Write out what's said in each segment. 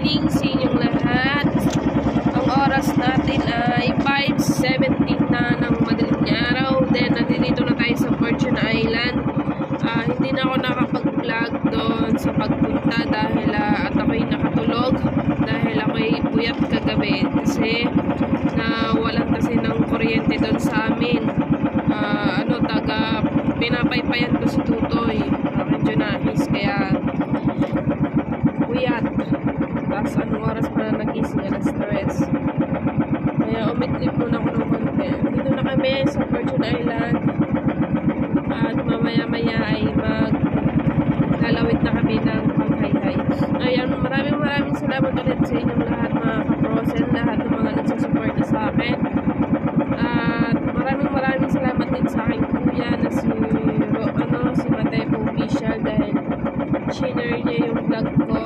morning sa inyong lahat. Ang oras natin ay 5:17 na ng madaling araw. Then, nandito na tayo sa Fortune Island. Hindi na ako nakapag-vlog doon sa pagpunta dahil at ako'y nakatulog dahil ako'y puyat kagabi kasi walang kasi ng kuryente doon sa amin. Pinapaypayan ko si Tutoy. Medyo nahis kaya puyat. Tapos anong oras pa na nagising, alas 3. Kaya umitlip muna ako ng konti. Dito na kami sa Fortune Island. At mamaya-maya ay maglalawit na kami ng panghay-hay. Ayan, maraming salamat ulit sa inyong lahat mga kaprosen, lahat ng mga nagsusuporta sa akin. At maraming salamat din sa aking kuya na si Matepo Official dahil share niya yung vlog ko.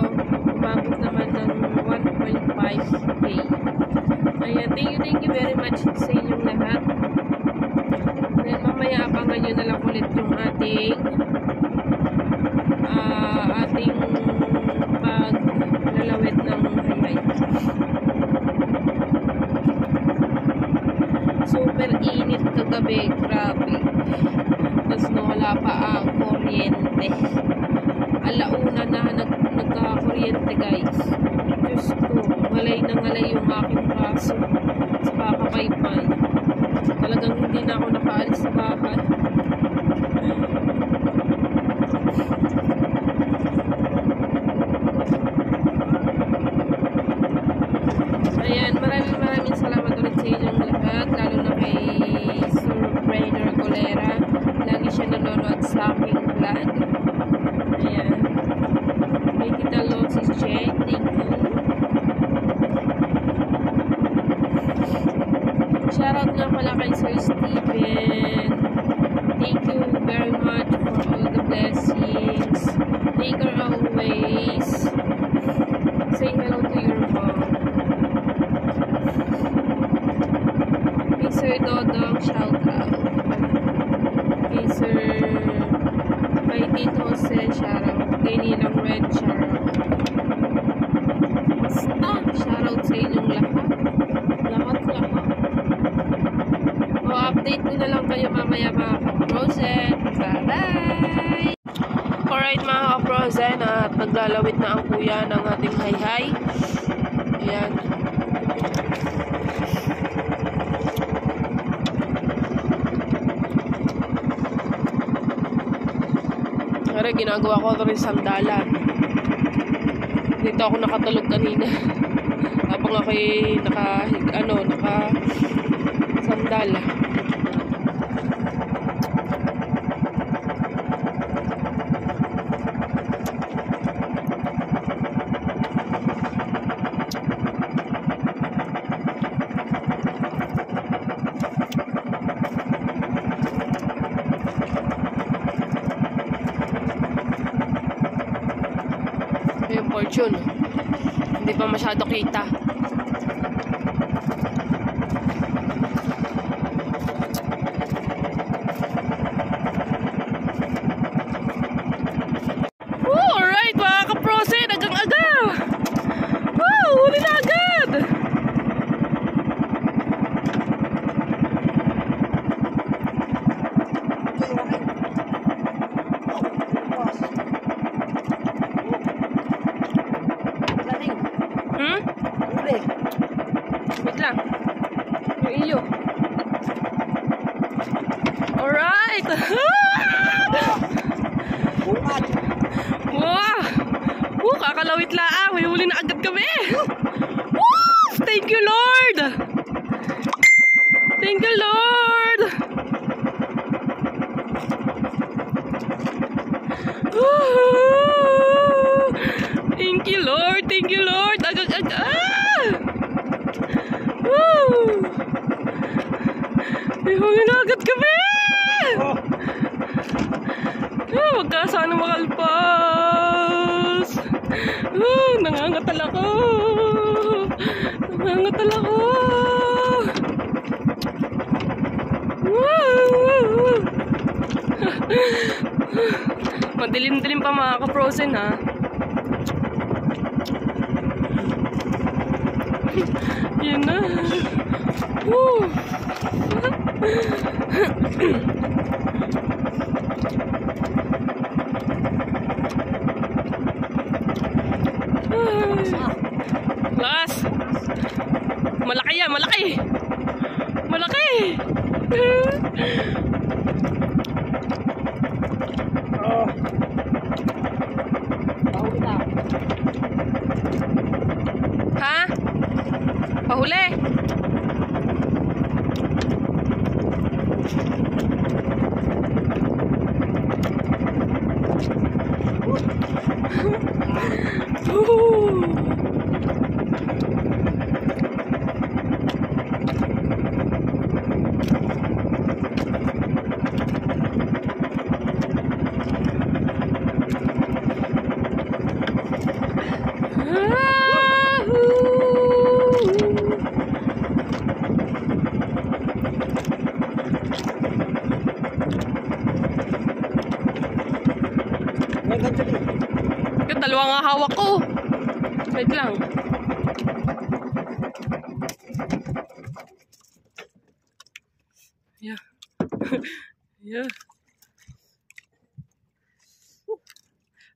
Umabot naman ng 1.5k. Ayan, thank you very much sa inyong lahat. Then mamaya abangan nyo na lang ulit yung ating paglalawit ng hayay. Super init kagabi, grabe. Tapos wala pa ang kuryente. Alauna na nagka-kuryente guys. Diyos ko, ngalay na ngalay yung aking braso sa kakapaypay. Talagang hindi na ako nakaalis sa bahay. Ayan, maraming salamat ulit sa inyong lahat, lalo na kay Sir Brainer Colera. Lagi siya nanonood sa aking vlog. Ayan. Kay Tita Losis Chen, thank you. Shoutout nga pala kay Sir Steven. Thank you very much for all the blessings. Take her always. Say hello to your mom. Kay Sir Dodong, shoutout. Kay Tito Jose, shoutout. Kay Ninang Red, shoutout. Shoutout sa inyong lahat. Lahat. Update ko na lang kayo mamaya mga kaprosen. Bye-bye! Alright mga kaprosen, at naglalawit na ang kuya ng ating hayhay. Ayan. Kaya ginagawa ko rin sandalan. Dito ako nakatulog kanina. Habang ako'y naka sandala. Yung Fortune, hindi pa masyado kita. Alright mga kaprosen, agang-aga. Huli na agad. Wait lang. Yung iyo. Alright. Wow. Kakalawit laang. May huli na agad kami. Woo! Thank you, Lord. Thank you, Lord. Thank you, Lord. Thank you, Lord. Agag-aga. May huli na agad kami. Magkasana makalpas. Nangangatal ako. Madilim-dilim pa mga ka-frozen ha. Yun na. Woo! Lakas! Malaki yan, malaki! Malaki! Oh. Pahuli na. Ha? Pahuli? Yung dalawa nga hawak ko. Wait lang. Yeah. Yeah.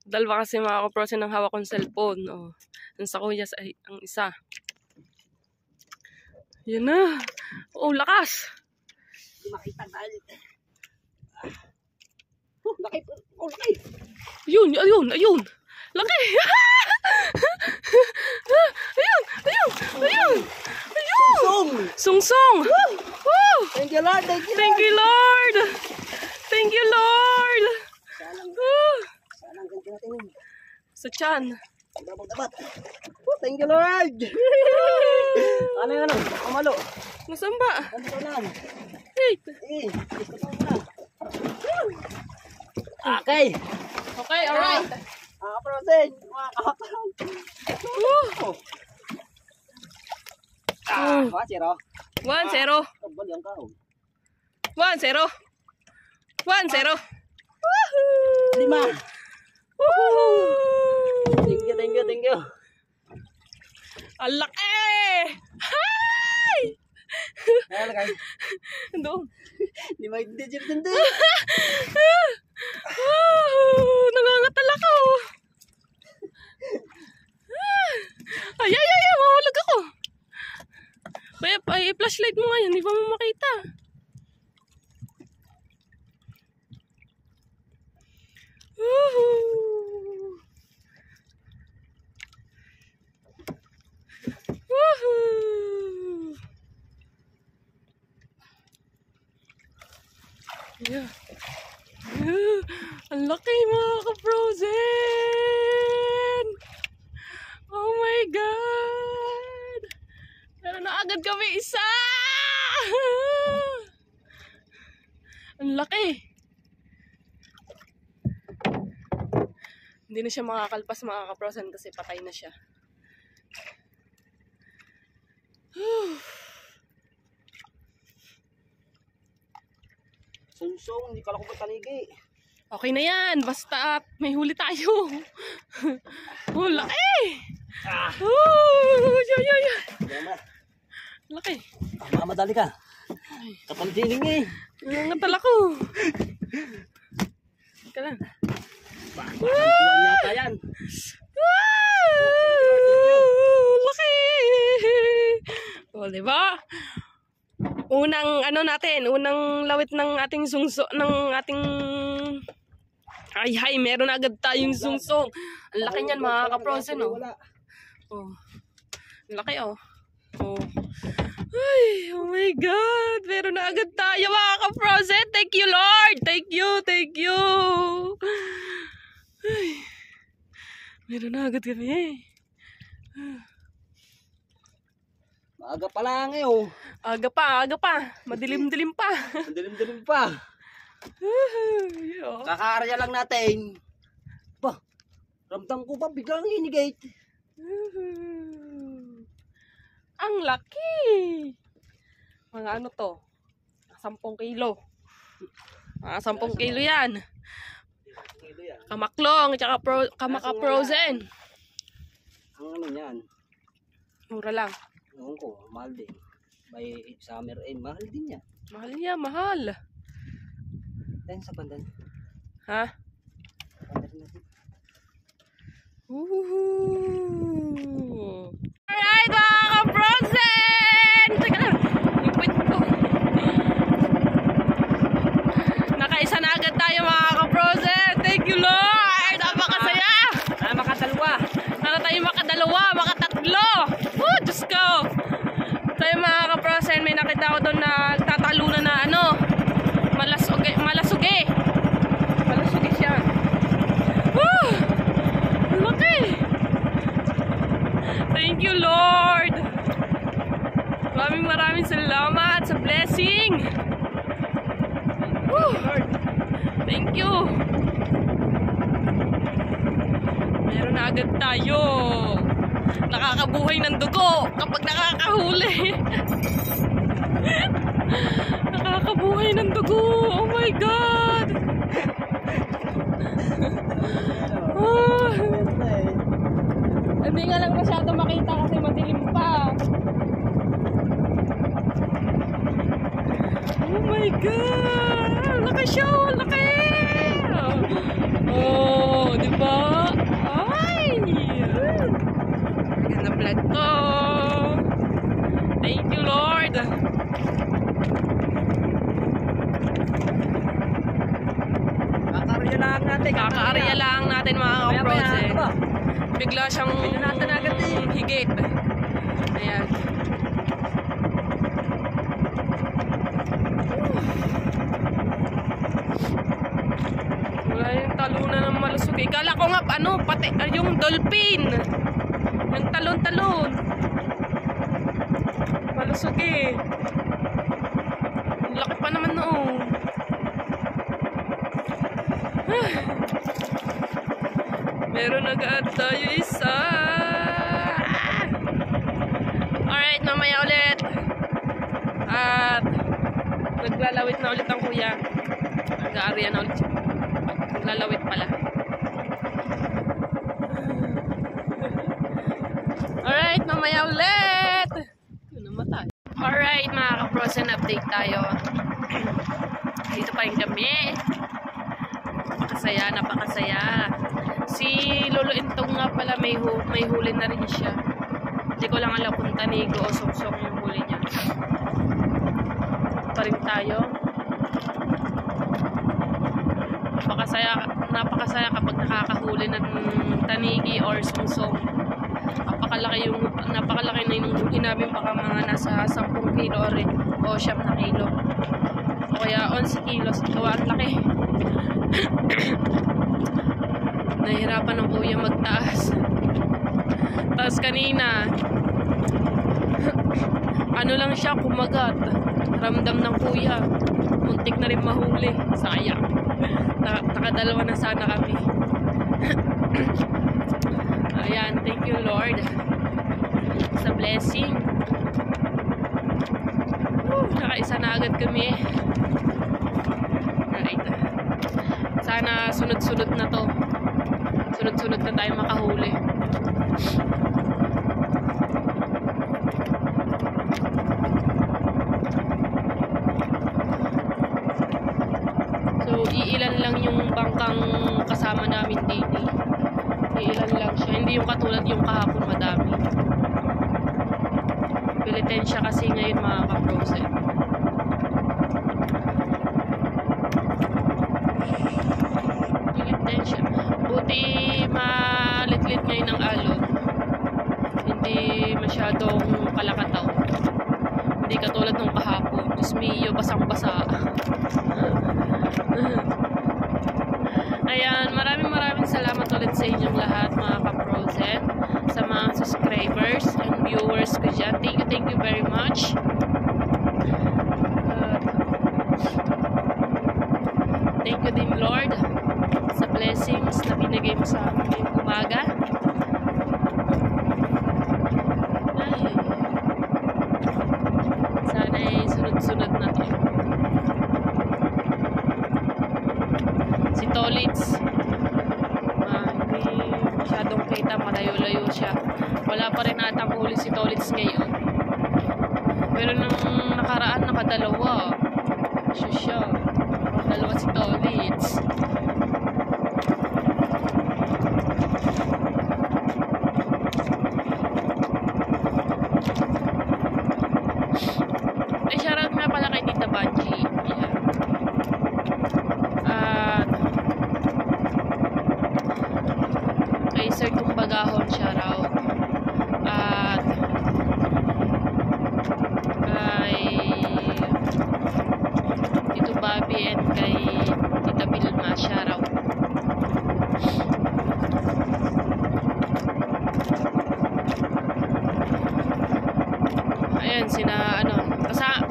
Dalawa kasi mga kaprosin ng hawak kong cellphone. Oh. Yung sa kuya ay ang isa. Yan na. Oh, lakas. Hindi makita dahil. Laki. Oh, laki. Ayun, ayun, ayun. Laki. Ayun, ayun, ayun. Ayun. Song. Sungsong. Woo! Thank you, Lord. Thank you, Thank you, Lord. Thank you, Lord. Salang ganti natin. Sa tiyan. Dabat. Oh, thank you, Lord. Ano yan? Kamalo. Nasaan ba? Ano ito lang? Wait. Gusto ko muna. Okay. Okay, alright. Proceed. Mga kapatid. Woo! 1-0. 1-0. Kabal yung kao. 1-0. 1-0. 5. Thank you. Ang laki! Hi! Ayan, guys. Doon. 5 digit din din. Nangangatal ako. Ay, mahulog ako. Kaya i-flashlight mo ngayon, hindi pa mo makita. Yeah. Ang laki mga ka-frozen! Oh my God! Pero na agad kami isa! Ang laki! Hindi na siya makakalpas mga ka-frozen kasi patay na siya. Sungsong, hindi ka lang ko tanigi. Okay na yan, basta may huli tayo. Oh, laki! Laki. Mamadali ka. Kapantiling eh. Nangatal ako. Ika lang. Kuhan yata yan. Laki! O, diba? Unang unang lawit ng ating sungso, ng ating ay, meron agad tayong sungsong. Ang laki niyan mga ka-frozen, oh. Oh. Ang laki, oh. Oh. Ay, oh my God. Meron na agad tayo mga ka-frozen. Thank you, Lord. Thank you. Ay. Meron na agad kami, Maaga pa lang eh oh. Aga pa. Madilim-dilim pa. Madilim-dilim pa. Kakaarya lang natin. Ba, ramdam ko pa biglang inigate. Ang laki. Mga ano to? 10 kilo. 10 kilo yan. Kamaklong, tsaka kamaka-frozen. Ang ano yan? Mura lang. Noon ko, mahal din. May summer and mahal din yan. Mahal niya, mahal. Dahil sa pandan. Ha? Pandan natin. Woohoo! Alright mga ka-frozen! Teka lang, ipit ko. Nakaisa na agad tayo mga ka-frozen. Thank you Lord! Napakasaya! Makadalwa. Sana tayo makadalawa, makatatlo. Oh, Diyos ko. Tayo mga ka-frozen, may nakita ko doon na tatalunan na ano, malasuge siya. Woo! Laki! Thank you Lord! Maraming salamat sa blessing. Woo! Thank you. Meron na agad tayo. Nakakabuhay ng dugo kapag nakakahuli. Nakakabuhay ng dugo. Oh my God! Oh. Hindi nga lang masyado makita kasi madilim pa. Oh my God! Laki siya! Laki! Oh, di ba? Ay! Ganda vlog ko. Thank you, Lord. Kakaarya lang natin mga ka-frozen. Bigla siyang higit. Ayan. Wala yung talunan ng malusog. Kala ko nga ano, pati yung dolphin. Yung talon-talon. Malusog eh. Laki pa naman noon. Meron agad tayo isa. Alright, mamaya ulit. At naglalawit na ulit ang kuya. Nag-aarya na ulit. Naglalawit pala. Alright, mamaya ulit. Namatay. Alright, mga ka-frozen, update tayo. Dito pa yung kami. Napakasaya. Si Lolo Intong nga pala may huli na rin siya. Hindi ko lang alam kung tanigo o soksong yung huli niya. Pa rin tayo. Napakasaya kapag nakakahuli ng tanigi or songsong. Napakalaki na yung huli namin, baka mga nasa 10 kilo o 9 na kilo. O kaya 11 kilos. Ito ang laki. Nahihirapan ng kuya magtaas. Tapos kanina ano lang siya, kumagat. Ramdam ng kuya, muntik na rin mahuli. Sayang. Nakadalawa na sana kami. Ayan, thank you Lord sa blessing. Nakaisa na agad kami. Alright. Sana sunod-sunod na to. Sunod-sunod na tayo makahuli. So, iilan lang yung bangkang kasama namin dito. Iilan lang siya. Hindi yung katulad yung kahapon madami. Pilitin siya kasi ngayon mga ka-frozen. Pilitin siya. Buti malitlit ngayon ang alon. Hindi masyadong kalakataw. Hindi katulad nung kahapon. Diyos mio, basang-basa. Ayan, maraming salamat ulit sa inyong lahat mga ka-frozen. Sa mga subscribers and viewers ko dyan. Thank you very much. Thank you din Lord sa blessings na binigay mo sa amin ngayong umaga. Sana ay sunod-sunod na to. Si Tolitz, hindi masyadong kita, malayo-layo siya. Wala pa rin atang huli si Tolitz ngayon. Pero nung nakaraan, nakadalawa. Siya. Nakadalawa si Tolits. Ay, shoutout nga pala kay Tita Banji. Ayan. At kay Sir Kumbagahon, shoutout. At kay Tito Bobby and kay Tita Vilma, shoutout. Ayan,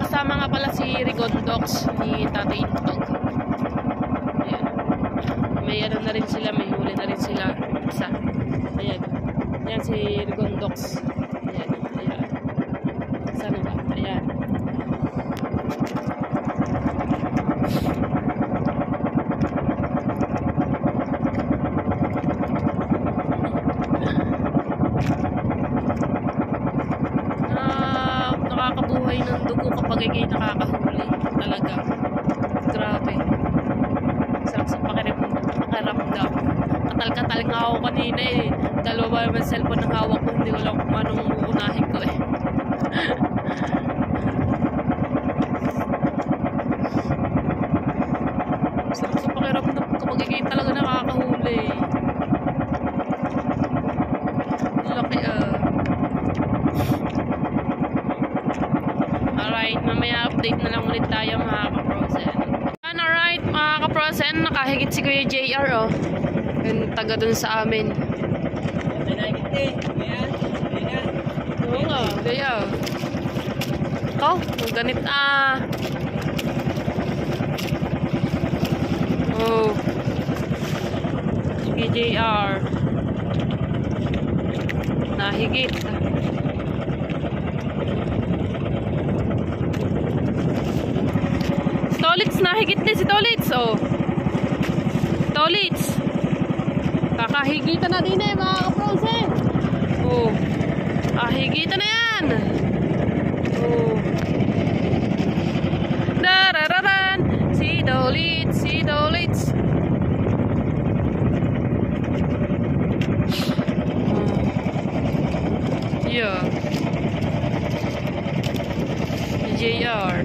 kasama nga pala si Rigondox ni Tatay Intog. Ayan. May ano na rin sila, may huli na rin sila. Isa. Ayan. Ayan si Rigondox. Ayan. Ayan. Sana ba? Ayan. Nakakabuhay ng dugo kapag ikay nakakahuli. Talaga. Grabe. Sarap sa pakiramdam. Katal-katal nga ako kanina eh. Dalawa ba yung cellphone ng hawak ko. Hindi ko lang kung anong uunahin ko eh. Sarap sa pakiramdam kapag ikay talaga nakakahuli. Laki Alright, mamaya update na lang ulit tayo mga kaprosen. Alright mga kaprosen, nakahigit si Kuya JR oh. Yung taga dun sa amin. Oo nga, kaya. Oh, ganit Oh. Si JR. Nahigit. Tolits, nahigit din si Tolits, oh. Tolits. Kakahigitan na din eh, mga kaprosen. Oh. Higitan na yan. Oh. Darararan. Si Tolits, si Tolits. Yeah. JR.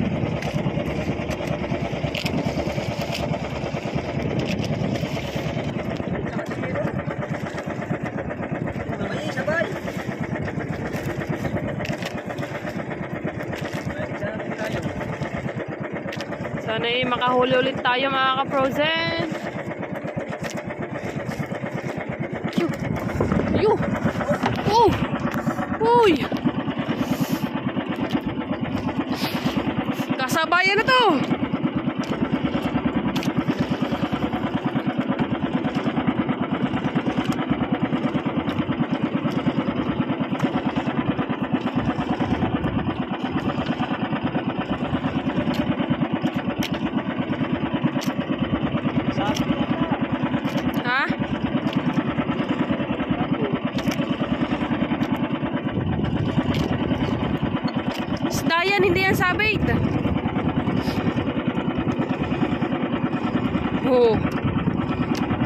Sana makahuli ulit tayo mga kaprosen. Yo! Oh! Uy! Kasabayan na to! Ha? Isda yan, hindi yan sabit. Oh.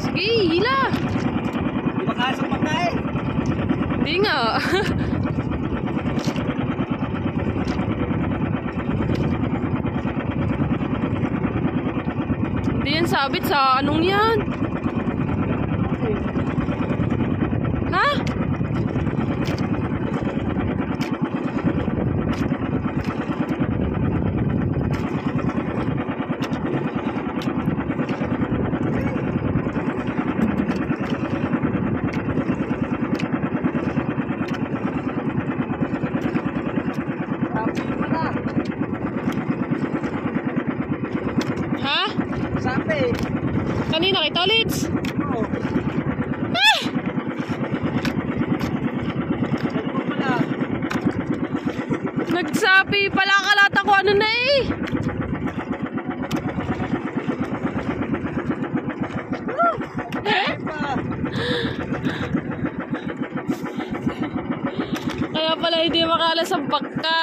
Sige, hila. Di ba kaya sa pagkain? Hindi nga. Hindi yan sabit sa anong yan? Ha? Ha? Sabi. Kanina kay Tolits? Oo. Ah! Nagsabi pala kalata ko ano na eh. Kaya pala hindi makalas ang bangka.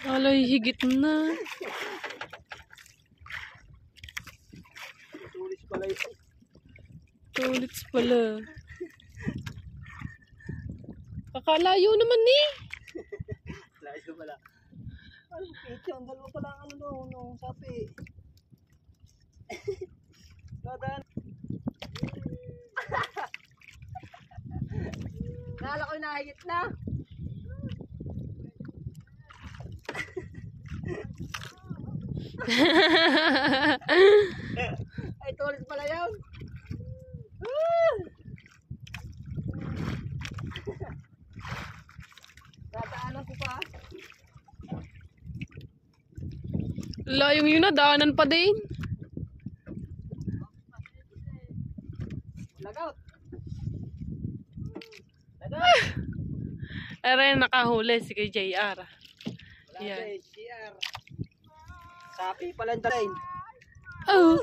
Alay, higit na. Tulis pala yun. Tulits pala. Kakalayo naman ni. Layo pala. Ano, piti, ang dalawa pala ang ano nung sapi. Nadaan. Nala ko yung nakahigit na. Ay, tulis pala yun. Tataanan ko pa. Layong yun na, daanan pa din. Lagout. Lagout. Aray, nakahuli si kay JR. Wala Yan. na eh, CR. Sapi pala yung talain. Oh.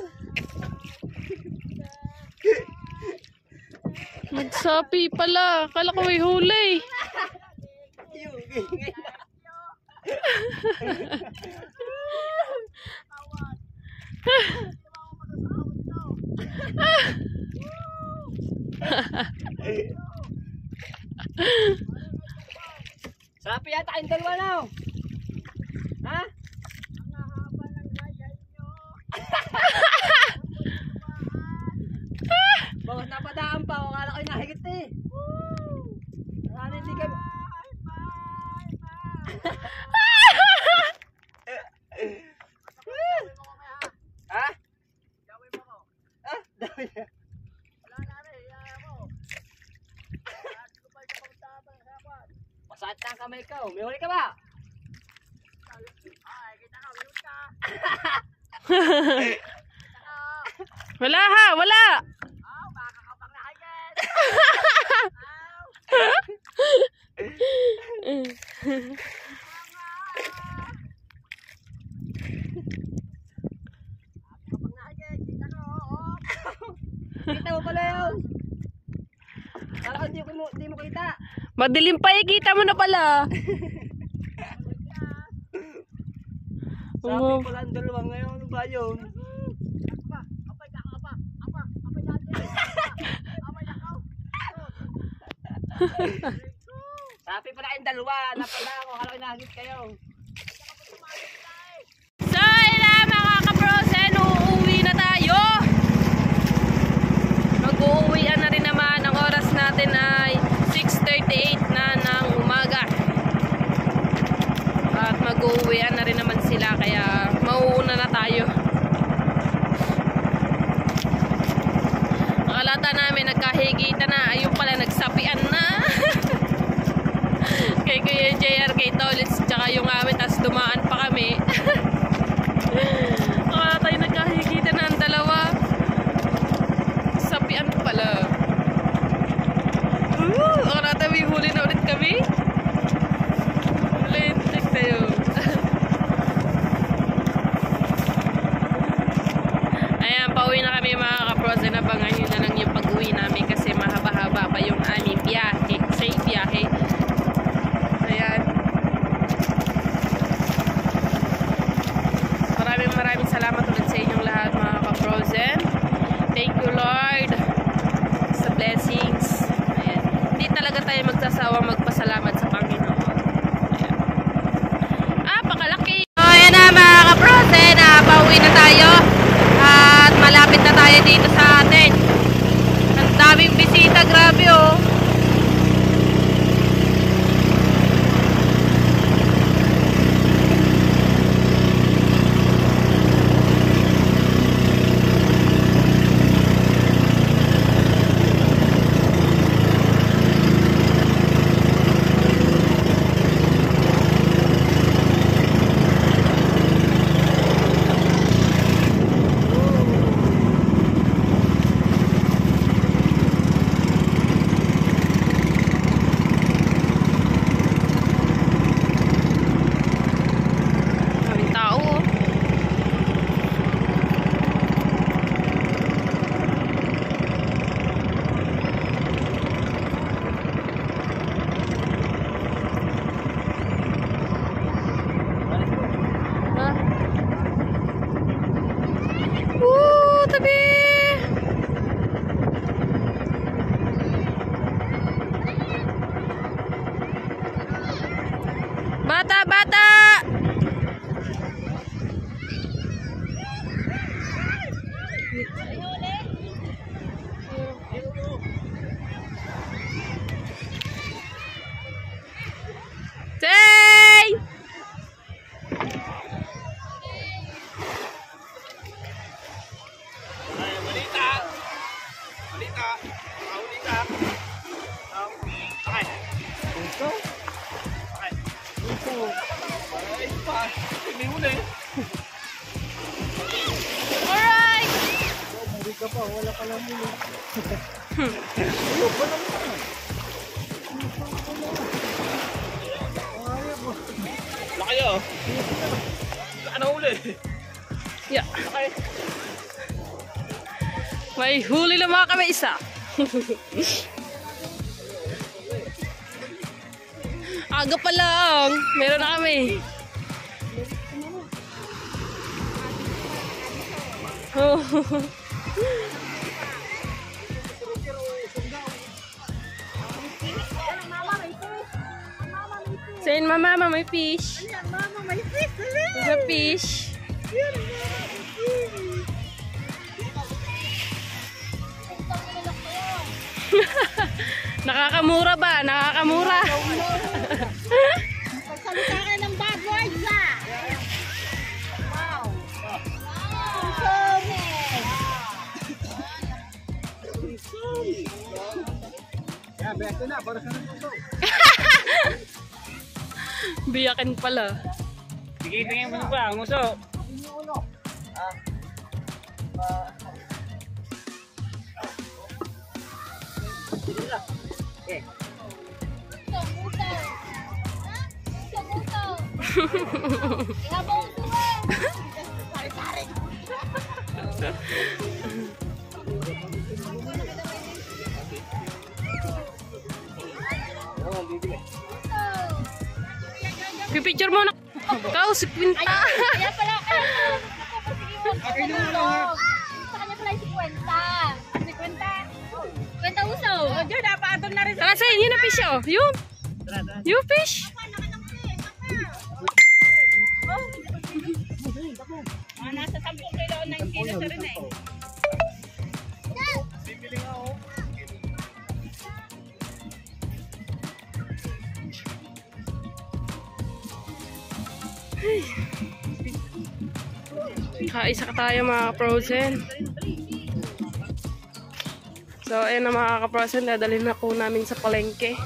Nagsapi pala. Kala ko may huli. Yung ingay na. Sapi yata kayong dalawa na. Ha? Ang haba ng gaya nyo. Bakit napadaan pa? Akala ko yung nahigit eh. Ano hindi kayo? Ha? Dawin mo ko. Ah, dawin mo. Wala na rin, iaya ko. Hindi ko pa ito pagtabang sa apat. Masakit na ang kamay ko. May huli ka ba? Ay, kita ka, may huli ka. Wala ha, wala. Aw, baka ka pang nakagad. Kita mo pala yun. Kala ko hindi mo kita. Madilim pa eh, kita mo na pala. Sabi pala ang dalawa ngayon. Ano ba yun? Sabi pala yung dalawa. Napala ako. Kala ko nahagit kayo. So, ayun na mga kaprosen, uuwi na tayo. Mag-uuwian na rin naman. Ang oras natin ay 6:38 na ng umaga. At mag-uuwian na rin naman sila, kaya mauuna na tayo. Akalata namin nagkahigitan na, ayun pala nagsapian na. Kay Kuya JR, kay Tolits, tsaka yung amin, tas dumaan pa kami. Akalata yung nagkahigitan na ang dalawa. Sapian pala. Akalata may huli na ulit kami. Ulit, check tayo. Ayan, pauwi na kami mga kaprosen. Abangan nyo na lang yung pag-uwi namin kasi mahaba-haba pa yung aming biyahe. Safe biyahe. Ayan. Maraming salamat ulit sa inyong lahat mga kaprosen. Thank you Lord sa blessings. Ayan. Hindi talaga tayo magsasawa magpasalamat sa Panginoon. Ayan. Pakalaki. So, ayan na mga kaprosen. Pauwi na tayo. At malapit na tayo dito sa atin. Ang daming bisita, grabe oh. Bata, bata! Say! Balita! Balita! Balita! Okay. Puso? Okay. Puso. Ay, pa. Hindi mo na eh. Alright! Hindi ka pa. Wala ka lang muli. Ayaw pa lang na. Laki oh. Ano uli? Yeah. Laki. May huli na mga kami isa. Aga pa lang. Meron na kami. Oh. Saying mama, may fish. Mama, may fish. There's a fish. Nakakamura ba? Nakakamura. Pagsalita ka ng bad words, ah. Wow. Kaya, beto na. Para sa nito. Biyakin pala. Tingin mo pa, ang uso. Pipicture mo na. Ikaw, si Quinta. Kaya pala kayo. Sa kanya pala si Kwenta. Si Kwenta. Kwenta uso. Diyan, napaatong na rin. Tara sa inyo na fish oh. Yun. Yung fish. Nasa 10 kilo, 9 kilo sa rin eh. Kaisa ka tayo mga ka-frozen. So ayun na mga ka-frozen, dadalhin na po namin sa palengke.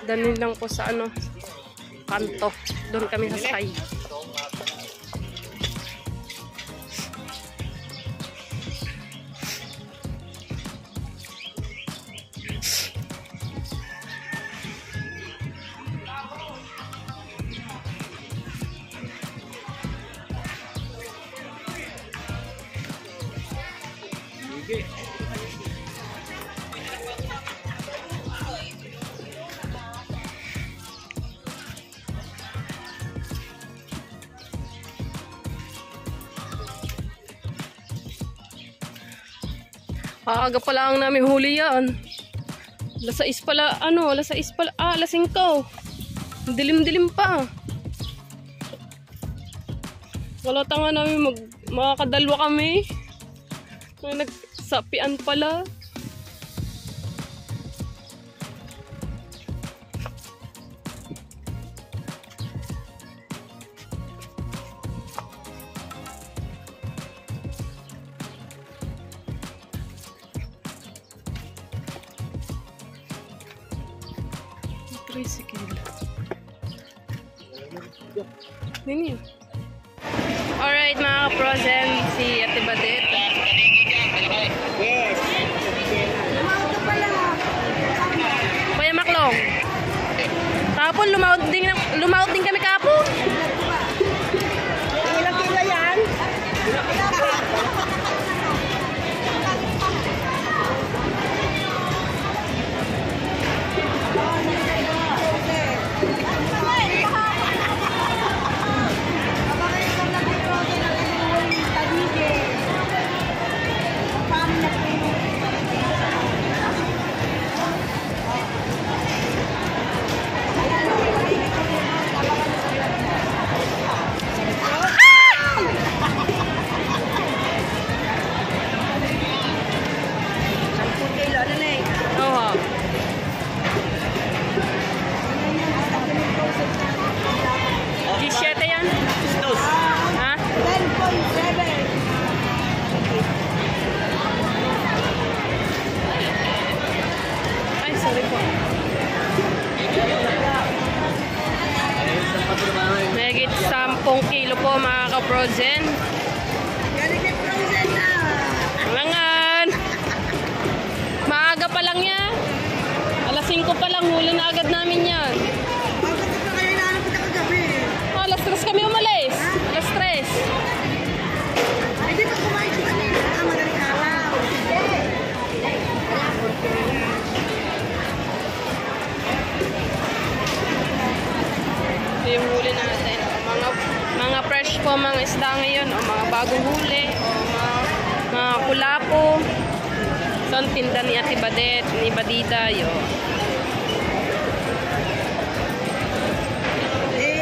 Dalhin lang po sa ano, kanto. Doon kami sasakay. Aga pa lang namin huli yan. Alas 6 pala, ano, alas 6 pala, alas 5. Dilim-dilim pa. Wala tanga namin makakadalwa kami. Nagsapian pala. Nini. Alright mga ka-frozen, si Ate Badet. Yes. Kuya Maklong. Kapon, lumawad din kami kapon. Ilang kilo yan? kilo po mga ka-frozen. Galing kay Frozen na. Langan! Maaga pa lang yan. Alas 5 pa lang, huli na agad namin yan. Bakit ka kayo inaanap kita kagabi? Alas 3 kami umalis. Alas 3. Hindi pa kumain ka kanina. Madaling araw. Ito yung huli natin. Mga fresh po mga isda ngayon. O mga bagong huli. O mga kulapo. Ito ang tinda ni Ate Badet. Ni Badita. Yun.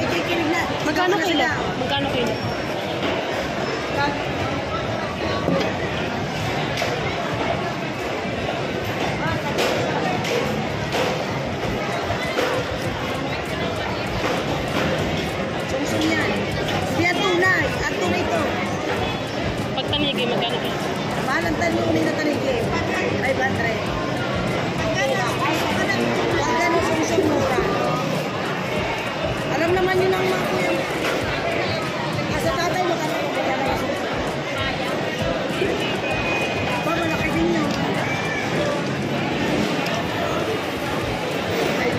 Kikinig na. Magkano kilo? Magkano kilo? Sumsum yan. Yan tunay. Ang tunay to. Pag tanigi, magkano kilo? Mahal ang tanong na tanigi. 500. Huwag ganun sumsum mura. Alam naman yun ang mga kuya. Asa tatay mo kami kung kaya na yung sumsum. Aba, malaki din yun. Ay,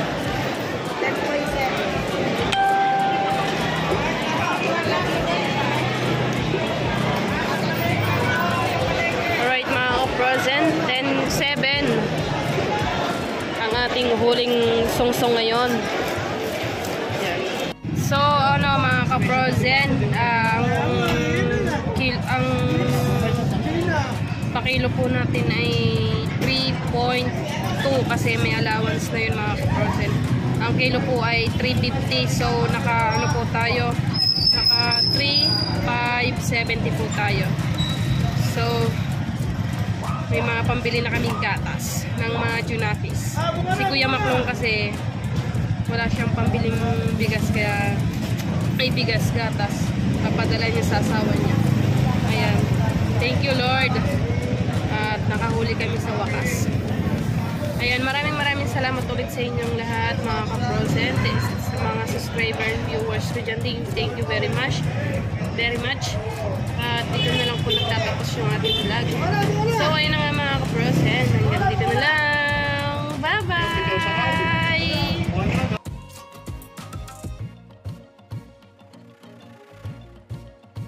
10.7. Alright mga ka-frozen, 10-7 ang ating huling sungsong ngayon. Yan. So ano mga ka-frozen, ang pakilo po natin ay 3.2 kasi may allowance na yun mga ka-frozen. Ang kilo po ay 350, so naka ano po tayo, naka 3,570 po tayo. So may mga pambili na kaming gatas ng mga junakis. Si Kuya Maklong kasi wala siyang pambiling bigas, kaya may bigas gatas papadala niya sa asawa niya. Ayan, thank you Lord, at nakahuli kami sa wakas. Ayan, maraming salamat ulit sa inyong lahat mga ka-frozen, sa mga subscriber viewers ko dyan. Thank you very much. At dito na lang po nagtatapos yung ating vlog. So ayun na nga mga ka-frozen, hanggang dito na lang.